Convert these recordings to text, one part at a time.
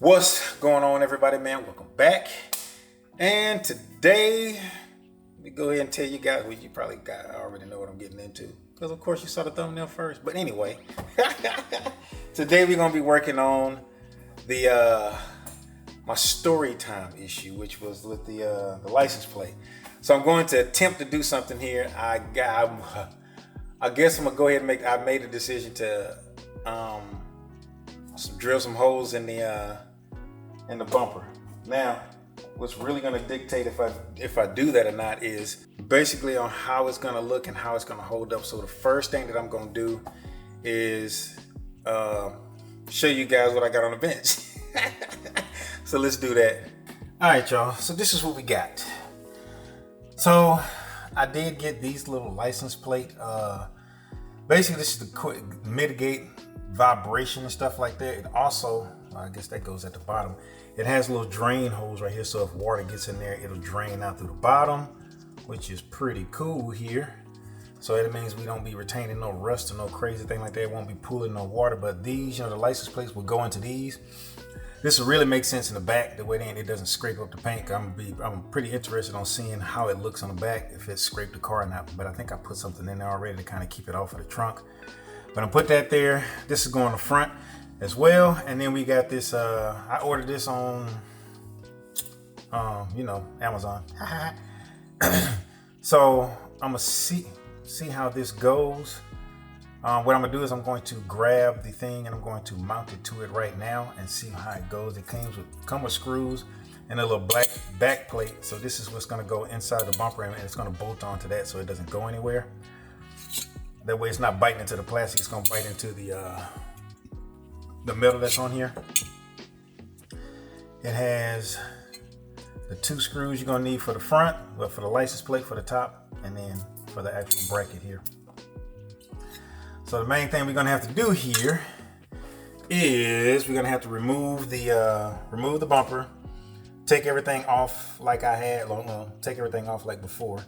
What's going on, everybody, man? Welcome back. And today, let me go ahead and tell you guys, well, you probably already know what I'm getting into, because of course you saw the thumbnail first. But anyway, today we're gonna be working on the my story time issue, which was with the license plate. So I'm going to attempt to do something here. I guess I'm gonna go ahead and I made a decision to drill some holes in the bumper. Now, what's really going to dictate if I do that or not is basically on how it's going to look and how it's going to hold up. So the first thing that I'm going to do is show you guys what I got on the bench. So let's do that. All right, y'all. So this is what we got. So I did get these little license plate. Basically, this is to mitigate vibration and stuff like that. It also, I guess that goes at the bottom. It has little drain holes right here, so if water gets in there, it'll drain out through the bottom, which is pretty cool here. So that means we don't be retaining no rust or no crazy thing like that. It won't be pooling no water. But these, the license plates will go into these. This will really make sense in the back, the way that it doesn't scrape up the paint. I'm pretty interested on seeing how it looks on the back, if it scraped the car or not. But I think I put something in there already to kind of keep it off of the trunk. But I put that there. This is going on the front as well. And then we got this, I ordered this on, Amazon. So I'm gonna see how this goes. What I'm gonna do is I'm going to grab the thing and I'm going to mount it to it right now and see how it goes. It comes with screws and a little black back plate. So this is what's gonna go inside the bumper and it's gonna bolt onto that so it doesn't go anywhere. That way it's not biting into the plastic, it's gonna bite into the metal that's on here. It has the 2 screws you're gonna need for the front, well, for the license plate for the top, and then for the actual bracket here. So the main thing we're gonna have to do here is we're gonna have to remove the bumper, take everything off like I had, take everything off like before.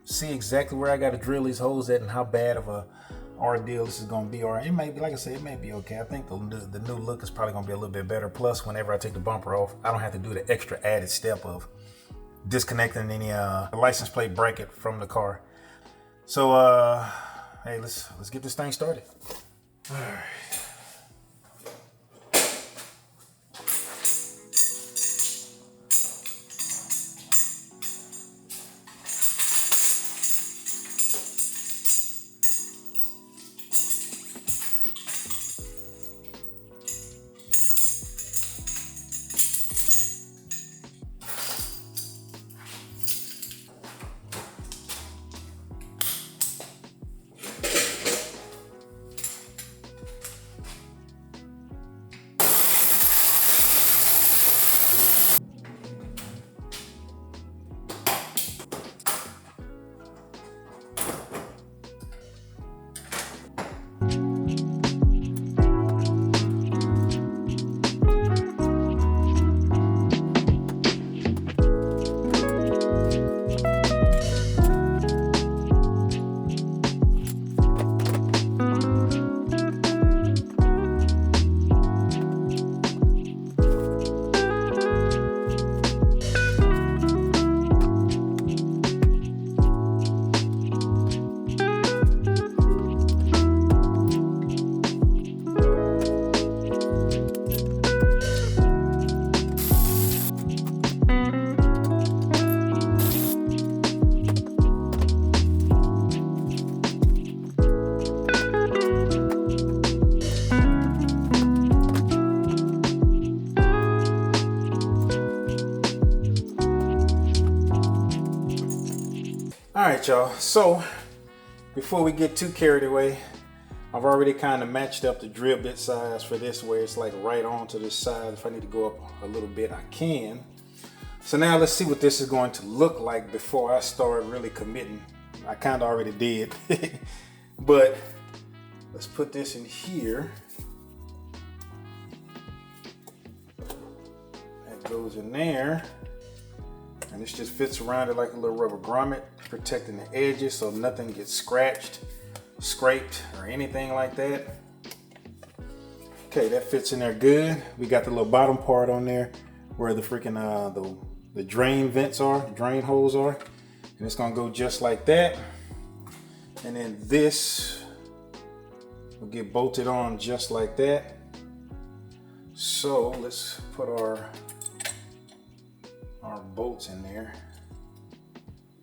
See exactly where I got to drill these holes at and how bad of a ordeal this is going to be. Or it may be, like I said, it may be okay. I think the new look is probably going to be a little bit better. Plus, whenever I take the bumper off, I don't have to do the extra added step of disconnecting any license plate bracket from the car. So, hey, let's get this thing started. All right. All right, y'all. So before we get too carried away, I've already kind of matched up the drill bit size for this, where it's like right on to this side. If I need to go up a little bit, I can. So now let's see what this is going to look like before I start really committing. I kind of already did, but let's put this in here. That goes in there. And this just fits around it like a little rubber grommet, protecting the edges so nothing gets scratched, scraped, or anything like that. Okay, that fits in there good. We got the little bottom part on there where the freaking the drain vents are, drain holes are. And it's gonna go just like that. And then this will get bolted on just like that. So let's put our bolts in there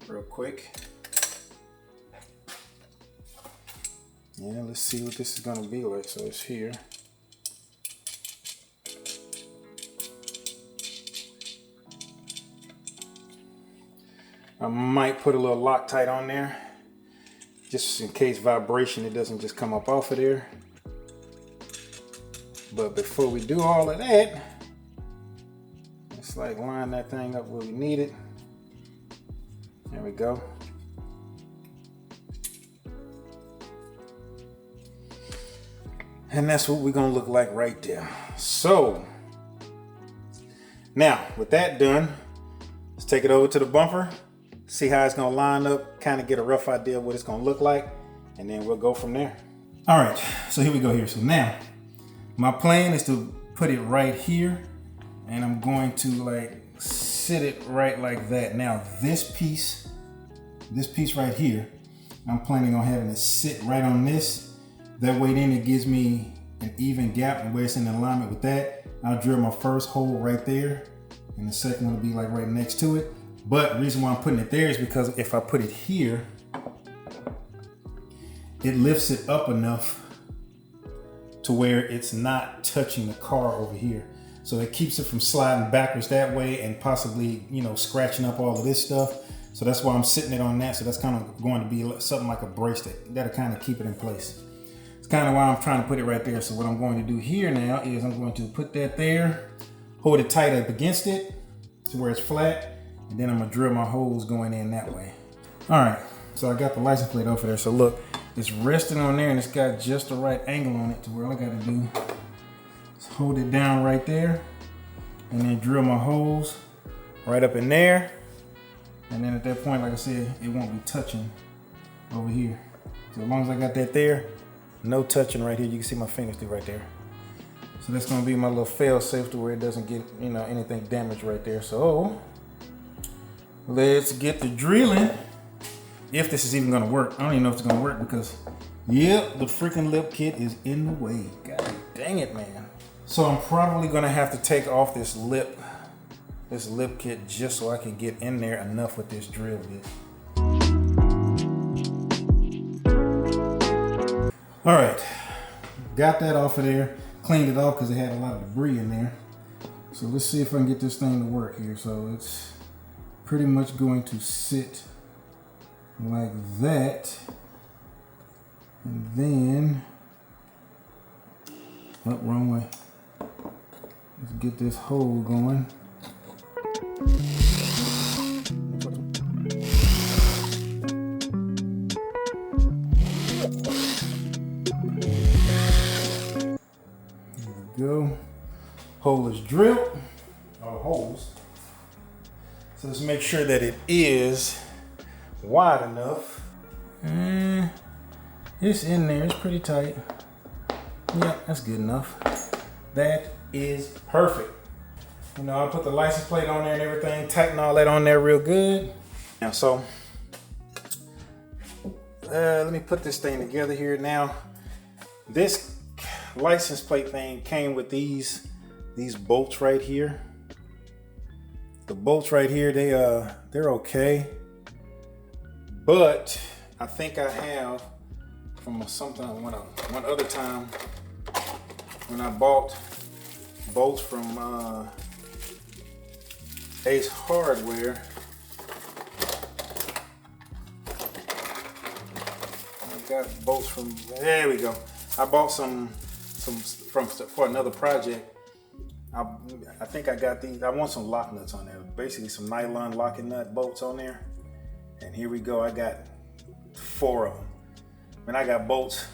real quick. Yeah, let's see what this is gonna be like. So it's here. I might put a little Loctite on there, just in case vibration, it doesn't just come up off of there. But before we do all of that, let's like line that thing up where we need it. There we go. And that's what we're gonna look like right there. So now with that done, let's take it over to the bumper, see how it's gonna line up, kind of get a rough idea of what it's gonna look like, and then we'll go from there. All right, so here we go here. So now my plan is to put it right here, and I'm going to like sit it right like that. Now this piece right here, I'm planning on having it sit right on this. That way then it gives me an even gap and where it's in alignment with that. I'll drill my first hole right there, and the second one will be like right next to it. But the reason why I'm putting it there is because if I put it here, it lifts it up enough to where it's not touching the car over here. So it keeps it from sliding backwards that way and possibly, you know, scratching up all of this stuff. So that's why I'm sitting it on that. So that's kind of going to be something like a brace that'll kind of keep it in place. It's kind of why I'm trying to put it right there. So what I'm going to do here now is I'm going to put that there, hold it tight up against it to where it's flat, and then I'm gonna drill my holes going in that way. All right, so I got the license plate off of there. So look, it's resting on there and it's got just the right angle on it to where all I gotta do is hold it down right there and then drill my holes right up in there. And then at that point, like I said, it won't be touching over here. So as long as I got that there, no touching right here. You can see my fingers through right there. So that's gonna be my little fail safe to where it doesn't get, you know, anything damaged right there. So let's get the drilling. If this is even gonna work. I don't even know if it's gonna work because, yep, the freaking lip kit is in the way. God dang it, man. So I'm probably gonna have to take off this lip kit just so I can get in there enough with this drill bit. All right, got that off of there. Cleaned it off because it had a lot of debris in there. So let's see if I can get this thing to work here. So it's pretty much going to sit like that. And then, oh, wrong way. Let's get this hole going. Go. Hole is drilled, or holes. So let's make sure that it is wide enough. It's in there, it's pretty tight. Yeah, that's good enough. That is perfect. You know, I put the license plate on there and everything, tighten all that on there real good. Now, so let me put this thing together here. Now, this license plate thing came with these bolts right here. The bolts right here, they're okay, but I think I have from one other time when I bought bolts from Ace Hardware. I got bolts from, there we go. I bought some for another project. I think I got these. I want some lock nuts on there. Basically some nylon locking nut bolts on there. And here we go. I got 4 of them. And I got bolts.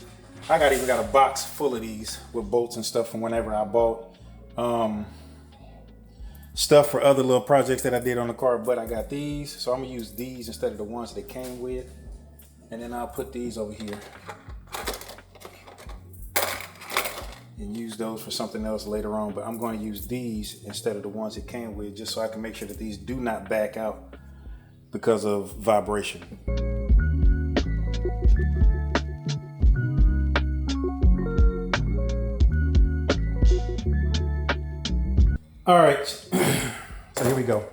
I even got a box full of these with bolts and stuff from whenever I bought stuff for other little projects that I did on the car. But I got these, so I'm gonna use these instead of the ones they came with. And then I'll put these over here. and use those for something else later on, but I'm going to use these instead of the ones it came with, just so I can make sure that these do not back out because of vibration. All right, so here we go.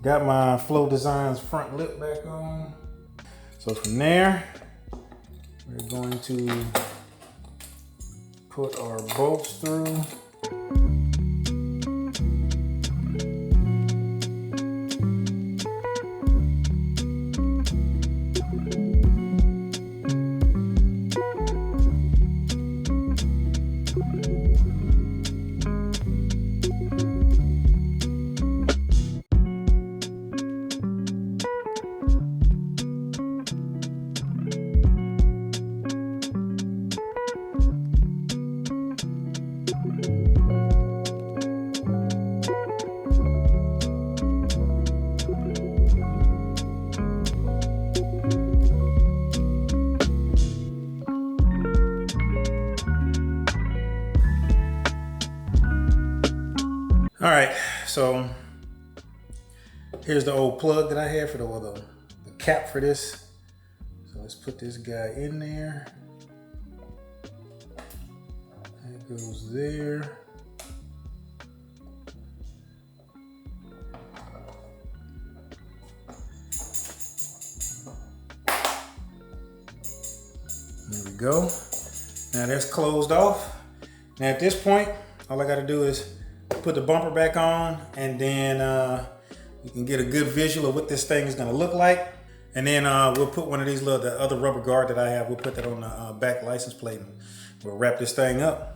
Got my Flow Designs front lip back on. So from there, we're going to put our bolts through. All right, so here's the old plug that I had for the cap for this. So let's put this guy in there. That goes there. There we go. Now that's closed off. Now at this point, all I gotta do is put the bumper back on, and then you can get a good visual of what this thing is going to look like. And then we'll put one of these the other rubber guard that I have, we'll put that on the back license plate, and we'll wrap this thing up.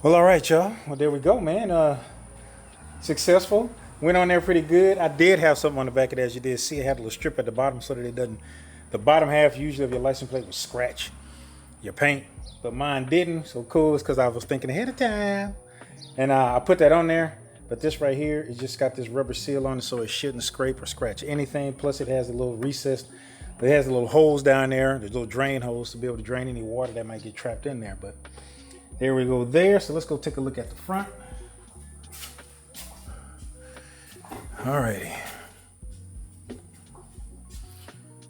Well, all right, y'all. Well, there we go, man. Successful. Went on there pretty good. I did have something on the back of it, as you did see. I had a little strip at the bottom so that it doesn't, the bottom half usually of your license plate will scratch your paint, but mine didn't. So cool, it's because I was thinking ahead of time. And I put that on there, but this right here, it just got this rubber seal on it so it shouldn't scrape or scratch anything. Plus it has a little recess. It has the little holes down there, there's little drain holes to be able to drain any water that might get trapped in there. But there we go there. So let's go take a look at the front. Alrighty.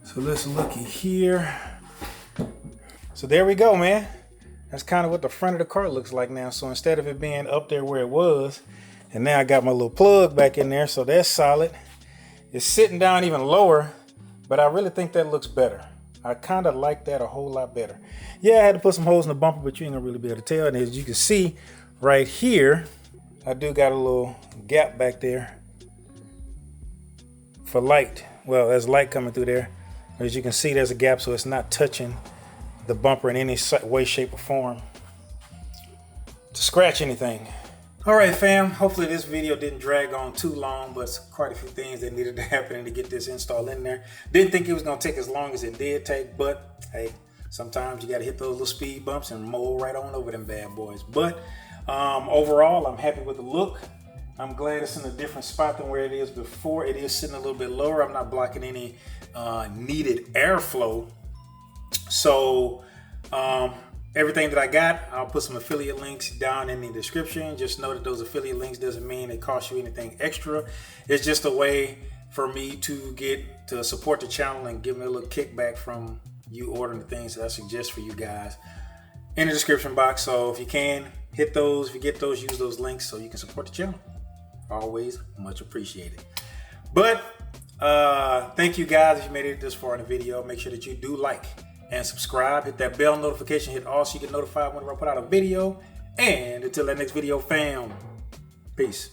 So let's looky here. So there we go, man. That's kind of what the front of the car looks like now. So instead of it being up there where it was, and now I got my little plug back in there, so that's solid. It's sitting down even lower, but I really think that looks better. I kind of like that a whole lot better. Yeah, I had to put some holes in the bumper, but you ain't gonna really be able to tell. And as you can see right here, I do got a little gap back there for light. Well, there's light coming through there. As you can see, there's a gap, so it's not touching the bumper in any way, shape, or form to scratch anything. All right, fam. Hopefully this video didn't drag on too long, but it's quite a few things that needed to happen to get this install in there. Didn't think it was gonna take as long as it did take, but hey, sometimes you gotta hit those little speed bumps and mow right on over them bad boys. But overall, I'm happy with the look. I'm glad it's in a different spot than where it is before. It is sitting a little bit lower. I'm not blocking any needed airflow. So everything that I got, I'll put some affiliate links down in the description. Just know that those affiliate links doesn't mean it costs you anything extra. It's just a way for me to get to support the channel and give me a little kickback from you ordering the things that I suggest for you guys in the description box. So if you can, hit those. If you get those, use those links so you can support the channel. Always much appreciated. But thank you guys if you made it this far in the video. Make sure that you do like and subscribe. Hit that bell notification, hit all so you get notified whenever I put out a video. And until that next video, fam, peace.